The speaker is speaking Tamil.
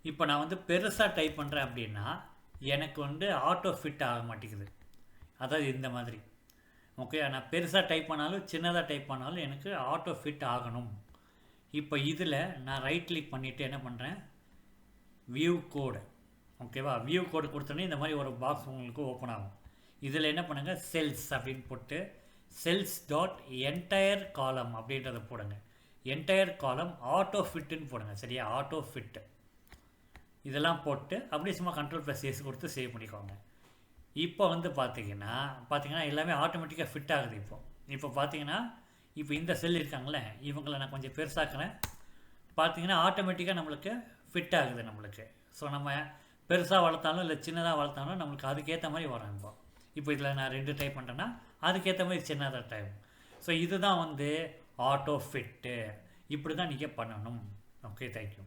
இப்போ நான் வந்து பெருசாக டைப் பண்ணுறேன் அப்படின்னா எனக்கு வந்து ஆட்டோ ஃபிட் ஆக மாட்டேங்குது. அதாவது இந்த மாதிரி. ஓகே, நான் பெருசாக டைப் பண்ணாலும் சின்னதாக டைப் பண்ணாலும் எனக்கு ஆட்டோ ஃபிட் ஆகணும். இப்போ இதில் நான் ரைட் கிளிக் பண்ணிவிட்டு என்ன பண்ணுறேன், வியூ கோடு. ஓகேவா, வியூ கோடு கொடுத்தோன்னே இந்த மாதிரி ஒரு பாக்ஸ் உங்களுக்கு ஓப்பன் ஆகும். இதில் என்ன பண்ணுங்கள், செல்ஸ் அப்படின்னு போட்டு செல்ஸ் டாட் என்டையர் காலம் அப்படின்றத போடுங்க. என்டையர் காலம் ஆட்டோ ஃபிட்டுன்னு போடுங்க. சரியா, ஆட்டோ ஃபிட்டு இதெல்லாம் போட்டு அப்படியே சும்மா Ctrl+S கொடுத்து சேவ் பண்ணிக்கோங்க. இப்போ வந்து பார்த்தீங்கன்னா எல்லாமே ஆட்டோமேட்டிக்காக ஃபிட் ஆகுது. இப்போ பார்த்தீங்கன்னா இப்போ இந்த செல் இருக்காங்களே இவங்களை நான் கொஞ்சம் பெருசாக்குறேன். பார்த்தீங்கன்னா ஆட்டோமேட்டிக்காக நம்மளுக்கு ஃபிட் ஆகுது நம்மளுக்கு. ஸோ நம்ம பெருசாக வளர்த்தாலும் இல்லை சின்னதாக வளர்த்தாலும் நம்மளுக்கு அதுக்கேற்ற மாதிரி வரும். இப்போ இதில் நான் 2 டைப் பண்ணுறேன்னா அதுக்கேற்ற மாதிரி சின்னதாக டைப். ஸோ இதுதான் வந்து ஆட்டோ ஃபிட்டு. இப்படி தான் நீங்கள் பண்ணணும். Okay, thank you.